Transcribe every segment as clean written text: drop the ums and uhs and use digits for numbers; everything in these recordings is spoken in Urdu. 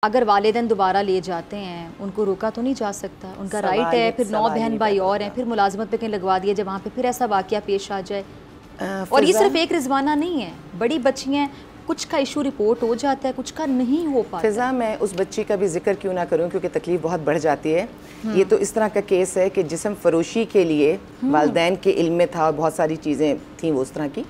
اگر والدین دوبارہ لے جاتے ہیں ان کو روکا تو نہیں جا سکتا، ان کا رائٹ ہے. پھر 9 بہن بھائی اور ہیں، پھر ملازمت پہ کہیں لگوا دیا جب وہاں پہ پھر ایسا واقعہ پیش آ جائے. اور یہ صرف ایک رضوانہ نہیں ہے، بڑی بچیاں ہیں، کچھ کا ایشو رپورٹ ہو جاتا ہے، کچھ کا نہیں ہو پاتا. فضا میں اس بچی کا بھی ذکر کیوں نہ کروں کیونکہ تکلیف بہت بڑھ جاتی ہے. یہ تو اس طرح کا کیس ہے کہ جسم فروشی کے لیے والدین کے علم میں تھا اور بہت ساری چیزیں تھیں وہ اس طرح کی،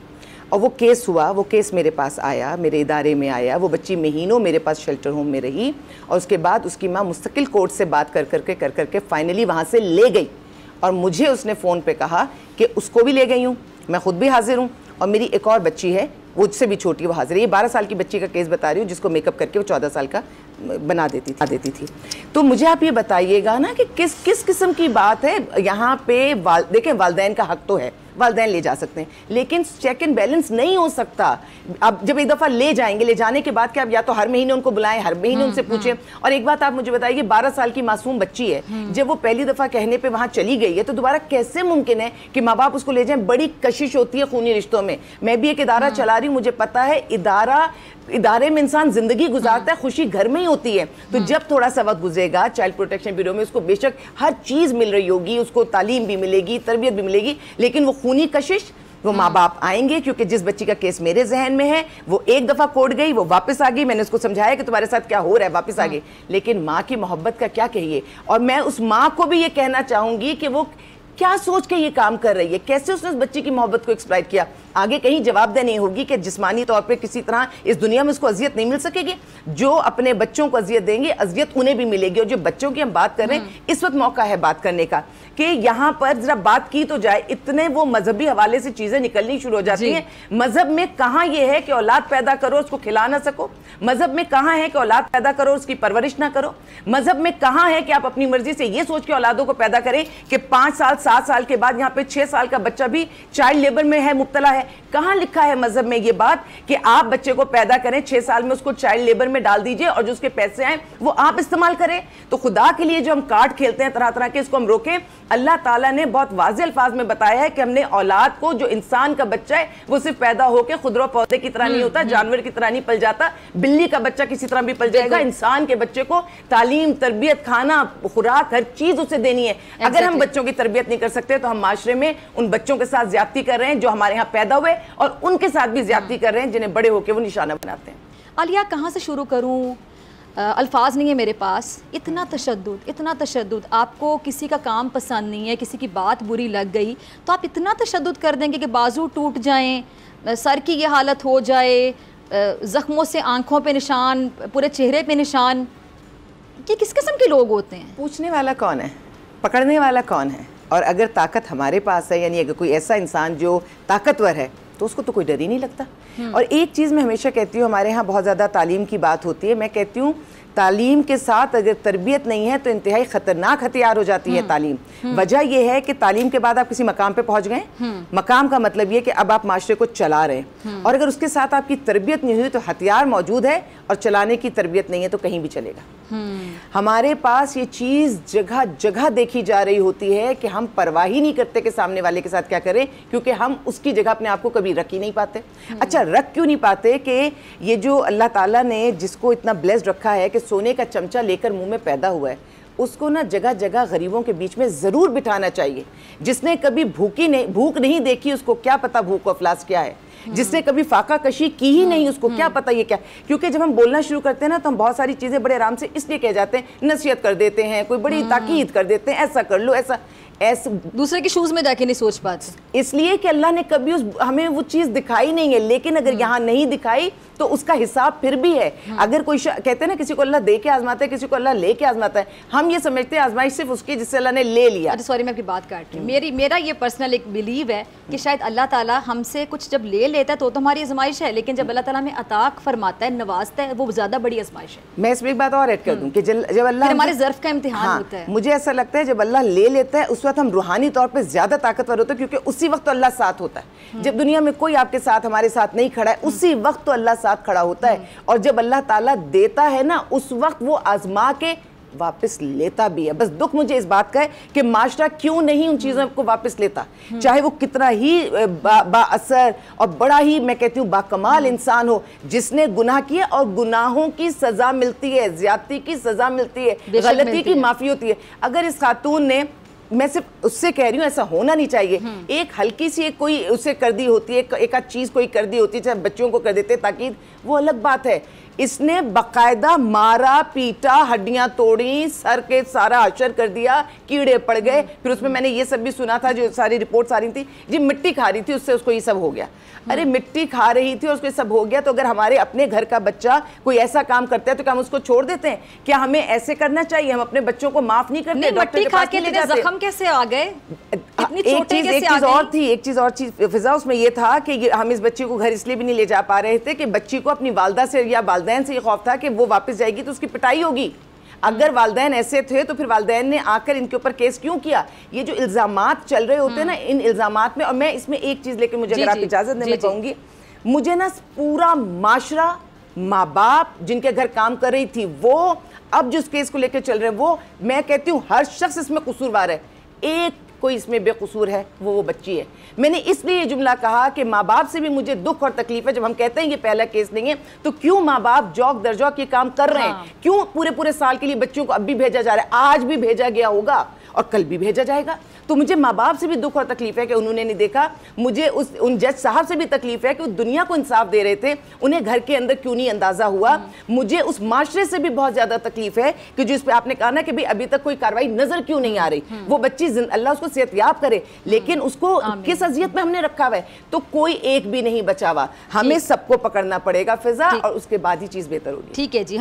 اور وہ کیس ہوا. وہ کیس میرے پاس آیا، میرے ادارے میں آیا. وہ بچی مہینوں میرے پاس شیلٹر ہوم میں رہی اور اس کے بعد اس کی ماں مستقل کورٹ سے بات کر کے فائنلی وہاں سے لے گئی. اور مجھے اس نے فون پہ کہا کہ اس کو بھی لے گئی ہوں، میں خود بھی حاضر ہوں، اور میری ایک اور بچی ہے وہ اس سے بھی چھوٹی وہ حاضر ہے. یہ 12 سال کی بچی کا کیس بتا رہی ہوں جس کو میک اپ کر کے وہ 14 سال کا بنا دیتی تھی. تو مجھے آپ یہ بتائیے گا نا کہ کس قسم کی بات ہے یہاں پہ. دیکھیں والدین کا حق تو ہے، والدین لے جا سکتے ہیں، لیکن چیک اینڈ بیلنس نہیں ہو سکتا. اب جب ایک دفعہ لے جائیں گے، لے جانے کے بعد کہ آپ یا تو ہر مہینے ان کو بلائیں، ہر مہینے ان سے پوچھیں. اور ایک بات آپ مجھے بتائیے، 12 سال کی معصوم بچی ہے، جب وہ پہلی دفعہ کہنے پہ وہاں چلی گئی ہے تو دوبارہ کیسے ممکن ہے کہ ماں باپ اس کو لے جائیں؟ بڑی کشش ہوتی ہے خونی رشتوں میں. میں بھی ایک ادارہ چلا رہی ہوں، مجھے پتا ہے ادارے میں انسان زندگی گزارتا ہے، خوشی گھر میں ہی ہوتی ہے. تو جب تھوڑا سا وقت گزرے گا چائلڈ پروٹیکشن بیورو میں اس کو بے شک ہر چیز مل رہی ہوگی، اس کو تعلیم بھی ملے گی، تربیت بھی ملے گی، لیکن وہ خونی کشش وہ ماں باپ آئیں گے. کیونکہ جس بچی کا کیس میرے ذہن میں ہے وہ ایک دفعہ کورٹ گئی، وہ واپس آ گئی. میں نے اس کو سمجھایا کہ تمہارے ساتھ کیا ہو رہا ہے، واپس آ گئی. لیکن ماں کی محبت کا کیا کہیے. اور میں اس ماں کو بھی یہ کہنا چاہوں گی کہ وہ کیا سوچ کے یہ کام کر رہی ہے، کیسے اس نے اس بچی کی محبت کو ایکسپلائٹ کیا. آگے کہیں جواب دہ نہیں ہوگی کہ جسمانی طور پہ کسی طرح اس دنیا میں اس کو اذیت نہیں مل سکے گی. جو اپنے بچوں کو اذیت دیں گے اذیت انہیں بھی ملے گی. اور جو بچوں کی ہم بات کر رہے ہیں اس وقت موقع ہے بات کرنے کا کہ یہاں پر ذرا بات کی تو جائے. اتنے وہ مذہبی حوالے سے چیزیں نکلنی شروع ہو جاتی ہیں. مذہب میں کہاں یہ ہے کہ اولاد پیدا کرو اس کو کھلا نہ سکو؟ مذہب میں کہاں ہے کہ اولاد پیدا کرو اس کی پرورش نہ کرو؟ مذہب میں کہاں ہے کہ آپ اپنی مرضی سے یہ سوچ کے اولادوں کو پیدا کریں کہ 5 سال 7 سال کے بعد یہاں پہ 6 سال کا بچہ بھی چائلڈ لیبر میں ہے، مبتلا ہے؟ کہاں لکھا ہے مذہب میں یہ بات کہ آپ بچے کو پیدا کریں 6 سال میں اس کو چائلڈ لیبر میں ڈال دیجئے اور جو اس کے پیسے آئیں وہ آپ استعمال کریں؟ تو خدا کے لیے جو ہم کارڈ کھیلتے ہیں طرح طرح کے، اس کو ہم روکیں. اللہ تعالیٰ نے بہت واضح الفاظ میں بتایا ہے کہ ہم نے اولاد کو، جو انسان کا بچہ ہے وہ صرف پیدا ہو کے خضرو پودے کی طرح نہیں ہوتا، جانور کی طرح نہیں پل جاتا. بلی کا بچہ کسی طرح بھی پل جائے گا. انسان کے بچے کو تعلیم، تربیت، کھانا، خوراک، ہر چیز اسے دینی ہے. اگر ہم بچوں کی تربیت نہیں کر سکتے تو ہم معاشرے میں ان بچوں کے ساتھ زیادتی کر رہے ہیں جو ہمارے ہاں پیدا ہوئے، اور ان کے ساتھ بھی زیادتی کر رہے ہیں جنہیں بڑے ہو کے وہ نشانہ بناتے ہیں. عالیہ کہاں سے شروع کروں؟ الفاظ نہیں ہے میرے پاس. اتنا تشدد. آپ کو کسی کا کام پسند نہیں ہے، کسی کی بات بری لگ گئی تو آپ اتنا تشدد کر دیں گے کہ بازو ٹوٹ جائیں، سر کی یہ حالت ہو جائے، زخموں سے آنکھوں پہ نشان، پورے چہرے پہ نشان. یہ کس قسم کے لوگ ہوتے ہیں؟ پوچھنے والا کون ہے، پکڑنے والا کون ہے؟ اور اگر طاقت ہمارے پاس ہے، یعنی اگر کوئی ایسا انسان جو طاقتور ہے تو اس کو تو کوئی ڈر ہی نہیں لگتا. اور ایک چیز میں ہمیشہ کہتی ہوں، ہمارے ہاں بہت زیادہ تعلیم کی بات ہوتی ہے. میں کہتی ہوں تعلیم کے ساتھ اگر تربیت نہیں ہے تو انتہائی خطرناک ہتھیار ہو جاتی ہے تعلیم. وجہ یہ ہے کہ تعلیم کے بعد آپ کسی مقام پہ پہنچ گئے. مقام کا مطلب یہ کہ اب آپ معاشرے کو چلا رہے ہیں، اور اگر اس کے ساتھ آپ کی تربیت نہیں ہوئی تو ہتھیار موجود ہے اور چلانے کی تربیت نہیں ہے تو کہیں بھی چلے گا. ہمارے پاس یہ چیز جگہ جگہ دیکھی جا رہی ہوتی ہے کہ ہم پرواہ ہی نہیں کرتے کہ سامنے والے کے ساتھ کیا کریں، کیونکہ ہم اس کی جگہ اپنے آپ کو کبھی رکھ ہی نہیں پاتے. اچھا رکھ کیوں نہیں پاتے کہ یہ جو اللہ تعالیٰ نے جس کو اتنا بلیسڈ رکھا ہے کہ سونے کا چمچہ لے کر منہ میں پیدا ہوا ہے، اس کو نا جگہ جگہ غریبوں کے بیچ میں ضرور بٹھانا چاہیے. جس نے کبھی بھوک نہیں دیکھی اس کو کیا پتا بھوک و افلاس کیا ہے. جس نے کبھی فاقہ کشی کی ہی نہیں اس کو کیا پتا یہ کیا. کیونکہ جب ہم بولنا شروع کرتے ہیں نا تو ہم بہت ساری چیزیں بڑے آرام سے اس لیے کہہ جاتے ہیں، نصیحت کر دیتے ہیں، کوئی بڑی تاکید کر دیتے ہیں، ایسا کر لو، ایسا دوسرے کے شوز میں جا کے نہیں سوچ پاتے. اس لیے کہ اللہ نے کبھی ہمیں وہ چیز دکھائی نہیں ہے. لیکن اگر یہاں نہیں دکھائی تو اس کا حساب پھر بھی ہے. اگر کوئی کہتے ہیں نا کسی کو اللہ دے کے آزماتا ہے، کسی کو اللہ لے کے آزماتا ہے. ہم یہ سمجھتے ہیں آزمائش صرف اس کی جس سے اللہ نے لے لیا. سوری میں آپ کی بات کاٹ رہی ہوں. میرا یہ پرسنل ایک بلیو ہے کہ شاید اللہ تعالیٰ ہم سے کچھ جب لے لیتا ہے تو ہماری آزمائش ہے، لیکن جب اللہ تعالیٰ ہمیں عطا فرماتا ہے، نوازتا ہے، وہ زیادہ بڑی آزمائش ہے. میں اس میں ایک بات اور ایڈ کر دوں کہ جب اللہ ہمارے ظرف کا امتحان ہوتا ہے. مجھے ایسا لگتا ہے جب اللہ لے لیتا ہے اس وقت ہم روحانی طور پہ زیادہ طاقتور ہوتا ہے، کیونکہ اسی وقت تو اللہ ساتھ ہوتا ہے. جب دنیا میں کوئی آپ کے ساتھ ہمارے ساتھ نہیں کھڑا ہے اسی وقت تو اللہ ساتھ کھڑا ہوتا ہے. اور جب اللہ تعالیٰ دیتا ہے نا اس وقت وہ آزما کے واپس لیتا بھی ہے. بس دکھ مجھے اس بات کا ہے کہ معاشرہ کیوں نہیں ان چیزوں کو واپس لیتا, چاہے وہ کتنا ہی با اثر اور بڑا ہی میں کہتی ہوں با کمال انسان ہو, جس نے گناہ کیا اور گناہوں کی سزا ملتی ہے, زیادتی کی سزا ملتی ہے, غلطی کی معافی ہوتی ہے. اگر اس خاتون نے, میں صرف اس سے کہہ رہی ہوں ایسا ہونا نہیں چاہیے, ایک ہلکی سی ایک کوئی اسے کر دی ہوتی ہے, ایک آدھ چیز کوئی کر دی ہوتی ہے, چاہے بچوں کو کر دیتے تاکید, وہ الگ بات ہے. اس نے باقاعدہ مارا پیٹا, ہڈیاں توڑی, سر کے سارا حشر کر دیا, کیڑے پڑ گئے. پھر اس میں میں نے یہ سب بھی سنا تھا, جو ساری رپورٹس آ رہی تھی, جی مٹی کھا رہی تھی, اس سے اس کو یہ سب ہو گیا. ارے مٹی کھا رہی تھی اور اس کو یہ سب ہو گیا, تو اگر ہمارے اپنے گھر کا بچہ کوئی ایسا کام کرتا ہے تو کیا ہم اس کو چھوڑ دیتے ہیں؟ کیا ہمیں ایسے کرنا چاہیے؟ ہم اپنے بچوں کو معاف نہیں کرتے؟ مٹی کھا کے زخم کیسے آ گئے؟ ایک چیز اور تھی, فضا, اس میں یہ تھا کہ ہم اس بچی کو گھر اس لیے بھی نہیں لے جا پا رہے تھے کہ بچی کو اپنی والدہ سے یا والدین سے یہ خوف تھا کہ وہ واپس جائے گی تو اس کی پٹائی ہوگی. اگر والدین ایسے تھے تو پھر والدین نے آ کر ان کے اوپر کیس کیوں کیا؟ یہ جو الزامات چل رہے ہوتے ہیں نا, ان الزامات میں, اور میں اس میں ایک چیز لے کے مجھے اگر آپ اجازت دیں میں کہوں گی, مجھے نا پورا معاشرہ, ماں باپ جن کے گھر کام کر رہی تھی وہ, اب جو اس کیس کو لے کے چل رہے ہیں, وہ میں کہتی ہوں ہر شخص اس میں قصوروار ہے, ایک کوئی اس میں بے قصور ہے, وہ بچی ہے. میں نے اس لیے یہ جملہ کہا کہ ماں باپ سے بھی مجھے دکھ اور تکلیف ہے. جب ہم کہتے ہیں یہ پہلا کیس نہیں ہے, تو کیوں ماں باپ جوک در جوک یہ کام کر رہے ہیں؟ کیوں پورے سال کے لیے بچوں کو اب بھی بھیجا جا رہا ہے؟ آج بھی بھیجا گیا ہوگا اور کل بھی بھیجا جائے گا. تو مجھے ماں باپ سے بھی دکھ اور تکلیف ہے کہ انہوں نے نہیں دیکھا. مجھے ان جج صاحب سے بھی تکلیف ہے کہ وہ دنیا کو انصاف دے رہے تھے, انہیں گھر کے اندر کیوں نہیں اندازہ ہوا. مجھے اس معاشرے سے بھی بہت زیادہ تکلیف ہے کہ جو اس پہ آپ نے کہا نا کہ ابھی تک کوئی کارروائی نظر کیوں نہیں آ رہی. وہ بچی اللہ اس کو صحت یاب کرے, لیکن اس کو کس اذیت میں ہم نے رکھا ہوا ہے, تو کوئی ایک بھی نہیں بچا ہوا. ہمیں سب کو پکڑنا پڑے گا فضا, اور اس کے بعد ہی چیز بہتر ہوگی. ٹھیک ہے جی.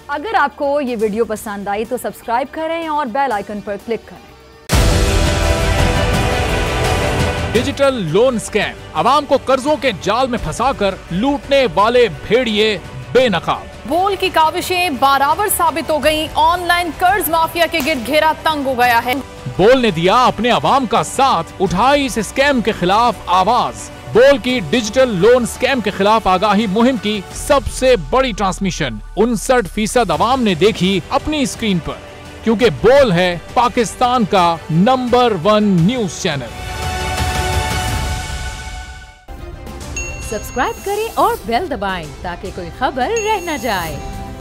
اگر آپ کو یہ ویڈیو پسند آئی تو سبسکرائب کریں اور بیل آئیکن پر کلک کریں. ڈیجیٹل لون سکیم, عوام کو قرضوں کے جال میں پھنسا کر لوٹنے والے بھیڑیے بے نقاب. بول کی کاوشیں بارآور ثابت ہو گئیں, آن لائن قرض مافیا کے گرد گھیرا تنگ ہو گیا ہے. بول نے دیا اپنے عوام کا ساتھ, اٹھائی اس اسکیم کے خلاف آواز. بول کی ڈیجیٹل لون سکیم کے خلاف آگاہی مہم کی سب سے بڑی ٹرانسمیشن 59% عوام نے دیکھی اپنی اسکرین پر, کیونکہ بول ہے پاکستان کا نمبر 1 نیوز چینل. سبسکرائب کریں اور بیل دبائیں تاکہ کوئی خبر رہ نہ جائے.